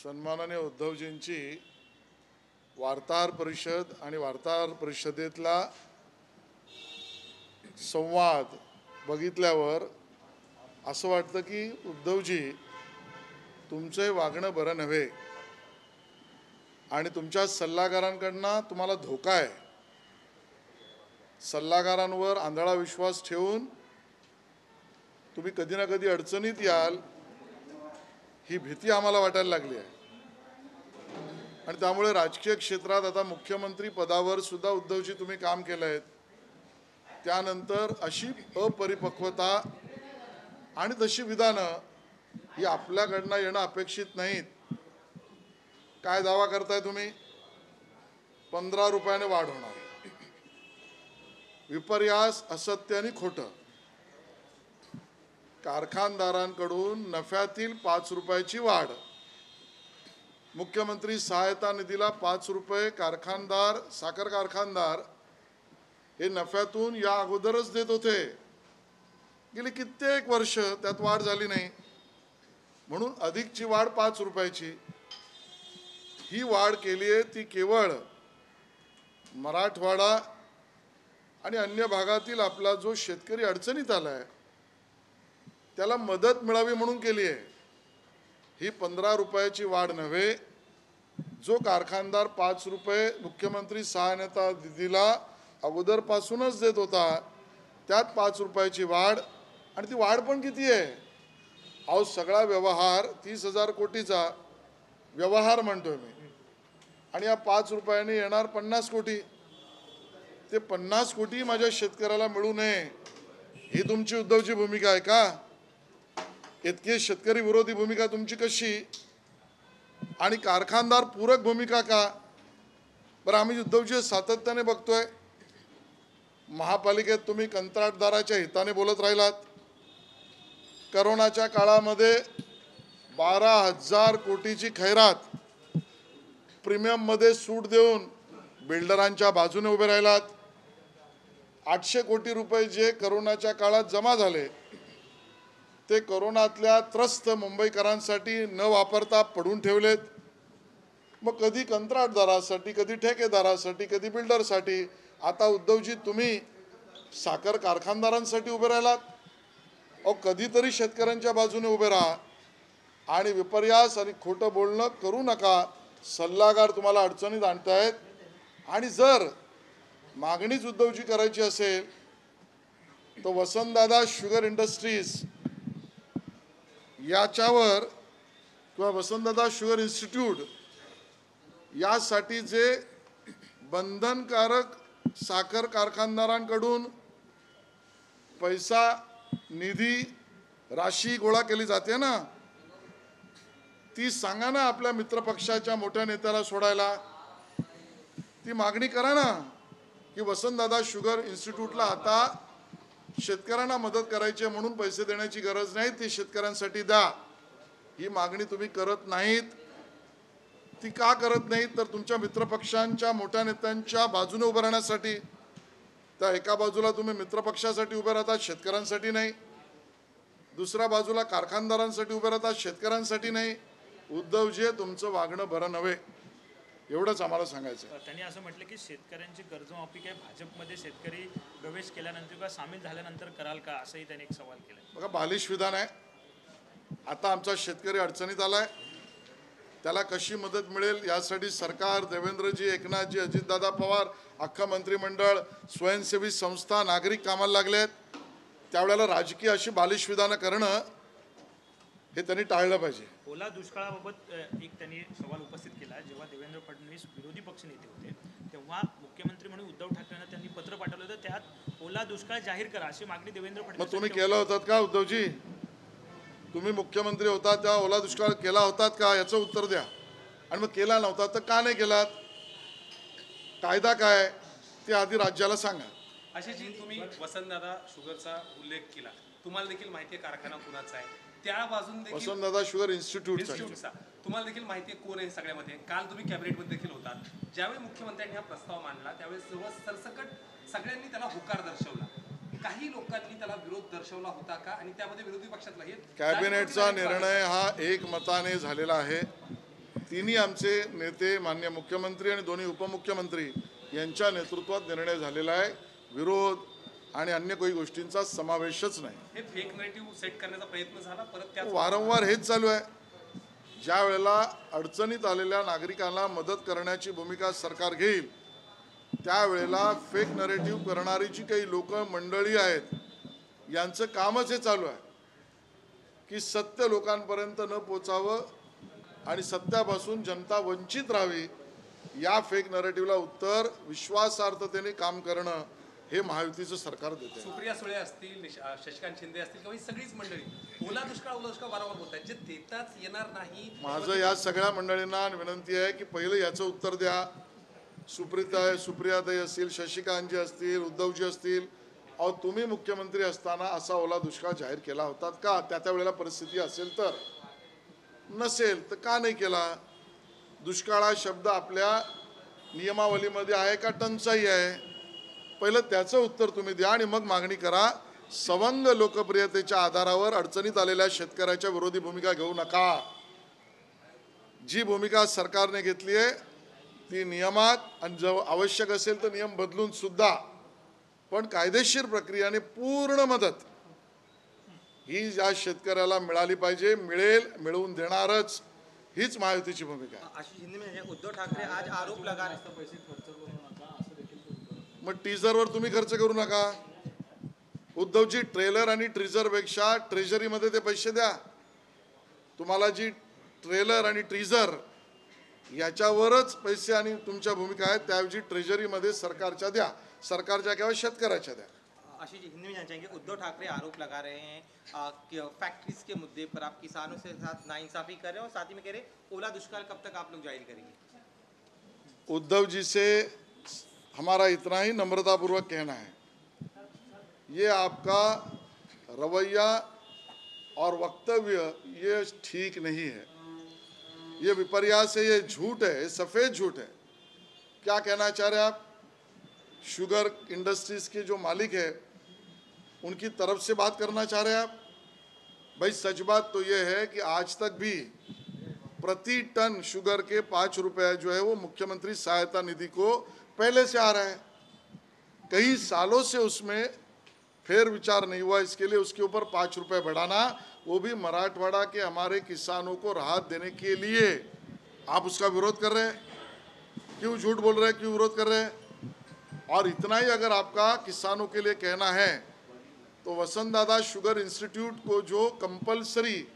सन्माननीय उद्धवजींची वार्ताहर परिषद आणि वार्ताहर परिषदेतला संवाद बघितल्यावर असं वाटतं की उद्धवजी तुमचे वागणं बरं नव्हे आणि तुमच्या सल्लागारांकडून तुम्हाला धोका आहे। सल्लागारांवर आंधळा विश्वास ठेवून तुम्ही कधी ना कधी अडचणीत याल ही भीती आम्हाला वाटायला लागली आहे आणि त्यामुळे राजकीय क्षेत्रात आता मुख्यमंत्री पदावर सुद्धा उद्धवजी तुम्ही काम केलंय। त्यानंतर अशी अपरिपक्वता आणि तशी विधानं ही आपल्याकडनं येणं अपेक्षित नाहीत। काय दावा करताय तुम्ही? 15 रुपयाने वाढ होणार, विपर्यास, असत्य आणि खोटं। कारखानदारांकडून नफ्यातील 5 रुपयाची वाढ, मुख्यमंत्री सहायता निधीला 5 रुपये कारखानदार, साखर कारखानदार हे नफ्यातून या अगोदरच देत होते। गेली कित्येक वर्ष त्यात वाढ झाली नाही, म्हणून अधिकची वाढ 5 रुपयाची ही वाढ केली आहे। ती केवळ मराठवाडा आणि अन्य भागातील आपला जो शेतकरी अडचणीत आलाय त्याला मदत मिळावी म्हणून केली आहे। ही 15 रुपयाची वाढ नव्हे। जो कारखानदार 5 रुपये मुख्यमंत्री सहायता निधीला अगोदरपासूनच देत होता त्यात 5 रुपयाची वाढ, आणि ती वाढ पण किती आहे? अहो सगळा व्यवहार 30,000 कोटीचा व्यवहार म्हणतोय मी, आणि या 5 रुपयांनी येणार 50 कोटी। ते 50 कोटी माझ्या शेतकऱ्याला मिळू नये ही तुमची उद्धवची भूमिका आहे का? इतकी शेतकरी विरोधी भूमिका तुमची कशी? आणि कारखानदार पूरक भूमिका का? बरं, आम्ही उद्धवजी सातत्याने बघतोय महापालिकेत तुम्ही कंत्राटदाराच्या हिताने बोलत राहिलात। कोरोनाच्या काळामध्ये 12,000 कोटीची खैरात प्रीमियम मध्ये सूट देऊन बिल्डरांच्या बाजूने उभे राहिलात। 800 कोटी रुपये जे कोरोनाच्या काळात जमा झाले ते कोरोनातल्या त्रस्त मुंबईकरांसाठी न वापरता पडून ठेवलेत। मग कधी कंत्राटदारासाठी, कधी ठेकेदारासाठी, कधी बिल्डरसाठी। आता उद्धवजी तुम्ही साखर कारखानदारांसाठी उभे राहिलात। अहो कधीतरी शेतकऱ्यांच्या बाजूने उभे राहा आणि विपर्यास आणि खोटं बोलणं करू नका। सल्लागार तुम्हाला अडचणीत आणतायत, आणि जर मागणीच उद्धवजी करायची असेल तर वसंतदादा शुगर इंडस्ट्रीज याच्यावर किंवा वसंतदादा शुगर इन्स्टिट्यूट यासाठी जे बंधनकारक साखर कारखानदारांकडून पैसा, निधी, राशी गोळा केली जाते ना, ती सांगा ना आपल्या मित्रपक्षाच्या मोठ्या नेत्याला सोडायला। ती मागणी करा ना की वसंतदादा शुगर इन्स्टिट्यूटला आता शेतकऱ्यांना मदत करायची म्हणून पैसे देण्याची गरज नाही, ती शेतकऱ्यांसाठी द्या। ही मागणी तुम्ही करत नाहीत। ती का करत नाहीत? तर तुमच्या मित्रपक्षांच्या मोठ्या नेत्यांच्या बाजूने उभं राहण्यासाठी। त्या एका बाजूला तुम्ही मित्रपक्षासाठी उभे राहतात, शेतकऱ्यांसाठी नाही। दुसऱ्या बाजूला कारखानदारांसाठी उभे राहतात, शेतकऱ्यांसाठी नाही। उद्धवजी तुमचं वागणं बरं नव्हे, एवढंच आम्हाला सांगायचं। त्यांनी असं म्हटलं की शेतकऱ्यांची कर्जमाफी काय भाजपमध्ये शेतकरी प्रवेश केल्यानंतर किंवा सामील झाल्यानंतर कराल का, असंही त्यांनी एक सवाल केला। बघा, बालिश विधान आहे। आता आमचा शेतकरी अडचणीत आलाय, त्याला कशी मदत मिळेल यासाठी सरकार, देवेंद्रजी, एकनाथजी, अजितदादा पवार, अख्खा मंत्रिमंडळ, स्वयंसेवी संस्था, नागरिक कामाला लागलेत। त्यावेळेला राजकीय अशी बालिश विधानं करणं हे त्यांनी टाळलं पाहिजे। ओला दुष्काळाबाबत एक त्यांनी सवाल उपस्थित केला। जेव्हा देवेंद्र फडणवीस विरोधी पक्षनेते होते तेव्हा मुख्यमंत्री म्हणून उद्धव ठाकरेंना त्यांनी पत्र पाठवलं होतं, त्यात ओला दुष्काळ जाहीर करा अशी मागणी देवेंद्र फडणवीस। मग तुम्ही केलं होतात का उद्धवजी? तुम्ही मुख्यमंत्री होता तेव्हा ओला दुष्काळ केला होतात का याचं उत्तर द्या। आणि मग केला नव्हता तर का नाही केलात? कायदा काय ते आधी राज्याला सांगा। अशी जी तुम्ही वसंतदादा शुगरचा उल्लेख केला, तुम्हाला देखील माहिती आहे कारखाना कुणाचा आहे, त्या बाजून देखील वसंतदादा शुगर इन्स्टिट्यूटचा तुम्हाला देखील माहिती आहे कोण आहे सगळ्यामध्ये। काल तुम्ही कॅबिनेटमध्ये देखील होतात, ज्यावेळी मुख्यमंत्र्यांनी हा प्रस्ताव मांडला त्यावेळी सर्व सरसकट सगळ्यांनी त्याला होकार दर्शवला। काही लोकांनी त्याला विरोध दर्शवला होता का, आणि त्यामध्ये विरोधी पक्षातला हे कॅबिनेटचा निर्णय हा एकमताने झालेला आहे। तिन्ही आमचे नेते माननीय मुख्यमंत्री आणि दोन्ही उपमुख्यमंत्री यांच्या नेतृत्वात निर्णय झालेला आहे. विरोध आणि अन्य काही गोष्टींचा समावेशच नाही. हे फेक नरेटिव्ह सेट करण्याचा प्रयत्न झाला परत त्या वारंवार हेच चालू आहे. ज्या वेळेला अडचणीत आलेल्या नागरिकांना मदत करण्याची भूमिका सरकार घेईल त्यावेळेला फेक नरेटिव्ह करणारी जी काही लोक मंडळी आहेत यांचं कामच हे चालू आहे की सत्य लोकांपर्यंत न पोचावं आणि सत्यापासून जनता वंचित राहावी. या फेक नरेटिव्हला उत्तर विश्वासार्हतेने काम करणं हे महायुतीचं सरकार देते. सुप्रिया सुळे असतील, शशिकांत शिंदे असतील किंवा ही सगळीच मंडळी ओला दुष्काळ वारंवार बोलतात, जे देताच येणार नाही. माझं या सगळ्या मंडळींना विनंती आहे की पहिले याचं उत्तर द्या. सुप्रियाताई असतील, शशिकांतजी असतील, उद्धवजी असतील, अहो तुम्ही मुख्यमंत्री असताना असा ओला दुष्काळ जाहीर केला होता का? त्या वेळेला परिस्थिती असेल तर, नसेल तर का नाही केला? दुष्काळ हा शब्द आपल्या नियमावलीमध्ये आहे का टंचाई आहे? पहिलं त्याचं उत्तर तुम्ही द्या आणि मग मागणी करा. सवंग लोकप्रियतेच्या आधारावर अडचणीत आलेल्या शेतकऱ्याच्या विरोधी भूमिका घेऊ नका. जी भूमिका सरकारने घेतली आहे ती नियमात आणि जर आवश्यक असेल तर नियम बदलून सुद्धा पण कायदेशीर प्रक्रियेने पूर्ण मदत ही या शेतकऱ्याला मिळाली पाहिजे. मिळेल, मिळवून देणारच, हीच महायुतीची भूमिका आहे. आशीष हिंदी में उद्धव ठाकरे आज आरोप लगा रहे मग टीजरवर तुम्ही खर्च करू नका. उद्धवजी ट्रेलर आणि टीजरपेक्षा ट्रेजरीमध्ये ते पैसे द्या. तुम्हाला जी ट्रेलर आणि टीजर याच्यावरच पैसे आणि तुमच्या भूमिका आहेत त्याऐवजी ट्रेजरीमध्ये सरकारच्या द्या, सरकारच्या किंवा शेतकऱ्याच्या द्या. आशीष जी हिंदी में जानना चाहेंगे, उद्धव ठाकरे आरोप लगा रहे हैं कि फैक्ट्रीज के मुद्दे पर आप किसानों से साथ नाइंसाफी कर रहे हैं और साथ ही में कह रहे हैं ओला दुष्काल कब तक आप लोग जाहिर करेंगे? उद्धव जी से हमारा इतना ही नम्रतापूर्वक कहना है, ये आपका रवैया और वक्तव्य ये ठीक नहीं है, ये विपर्यास है, ये झूठ है, ये सफ़ेद झूठ है. क्या कहना चाह रहे हैं आप? शुगर इंडस्ट्रीज के जो मालिक है उनकी तरफ से बात करना चाह रहे हैं आप? भाई सच बात तो ये है कि आज तक भी प्रति टन शुगर के 5 रुपये जो है वो मुख्यमंत्री सहायता निधि को पहले से आ रहा है. कई सालों से उसमें फेर विचार नहीं हुआ. इसके लिए उसके ऊपर 5 रुपये बढ़ाना, वो भी मराठवाड़ा के हमारे किसानों को राहत देने के लिए. आप उसका विरोध कर रहे हैं. क्यों झूठ बोल रहे हैं, क्यों विरोध कर रहे हैं? और इतना ही अगर आपका किसानों के लिए कहना है तो वसंत दादा शुगर इंस्टीट्यूट को जो कंपलसरी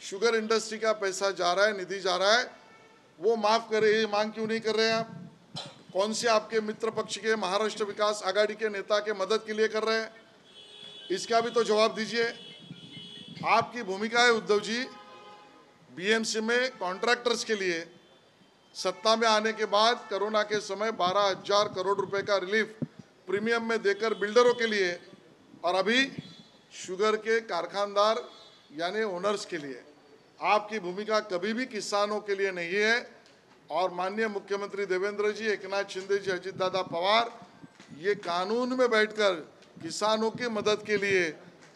शुगर इंडस्ट्री का पैसा जा रहा है, निधि जा रहा है, वो माफ़ करे, ये मांग क्यों नहीं कर रहे हैं आप? कौन से आपके मित्र पक्ष के महाराष्ट्र विकास आघाड़ी के नेता के मदद के लिए कर रहे हैं? इसका भी तो जवाब दीजिए. आपकी भूमिका है उद्धव जी बीएमसी में कॉन्ट्रैक्टर्स के लिए सत्ता में आने के बाद कोरोना के समय 12,000 करोड़ रुपए का रिलीफ प्रीमियम में देकर बिल्डरों के लिए, और अभी शुगर के कारखानदार यानी ओनर्स के लिए. आपकी भूमिका कभी भी किसानों के लिए नहीं है. और माननीय मुख्यमंत्री देवेंद्र जी, एकनाथ शिंदे जी, अजित दादा पवार ये कानून में बैठकर किसानों की मदद के लिए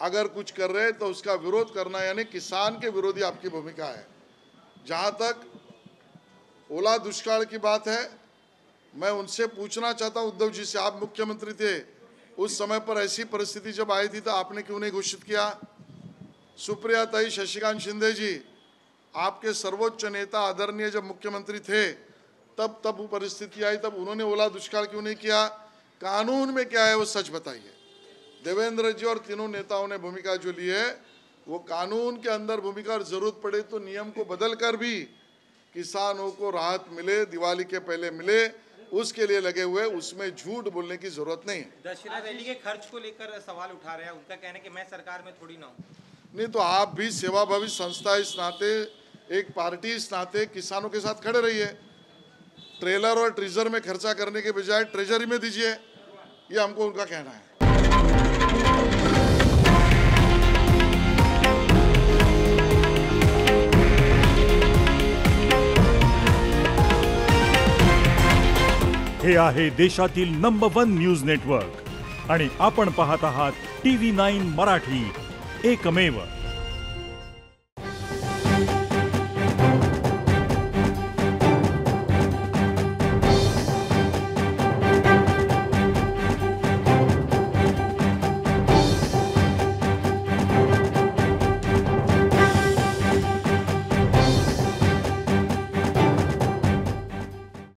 अगर कुछ कर रहे हैं तो उसका विरोध करना यानी किसान के विरोधी आपकी भूमिका है. जहाँ तक ओला दुष्काल की बात है, मैं उनसे पूछना चाहता हूँ उद्धव जी से, आप मुख्यमंत्री थे उस समय पर ऐसी परिस्थिति जब आई थी तो आपने क्यों नहीं घोषित किया? सुप्रियाताई, शशिकांत शिंदे जी आपके सर्वोच्च नेता आदरणीय जब मुख्यमंत्री थे तब वो परिस्थिति आई, तब उन्होंने ओला दुष्काल क्यों नहीं किया? कानून में क्या है वो सच बताइए. देवेंद्र जी और तीनों नेताओं ने भूमिका जो ली है वो कानून के अंदर भूमिका, और जरूरत पड़े तो नियम को बदल कर भी किसानों को राहत मिले, दिवाली के पहले मिले, उसके लिए लगे हुए. उसमें झूठ बोलने की जरूरत नहीं है. दशहरा रैली के खर्च को लेकर सवाल उठा रहे हैं, उनका कहना है कि मैं सरकार में थोड़ी ना हूँ. नहीं तो आप भी सेवाभावी संस्था इस नाते, एक पार्टी इस नाते किसानों के साथ खड़े रहिए. ट्रेलर और ट्रीजर में खर्चा करने के बजाय ट्रेजरी में दीजिए, ये हमको उनका कहना है. हे आहे देशातील नंबर 1 न्यूज नेटवर्क आणि आपण पाहत आहात TV9 मराठी, एकमेव.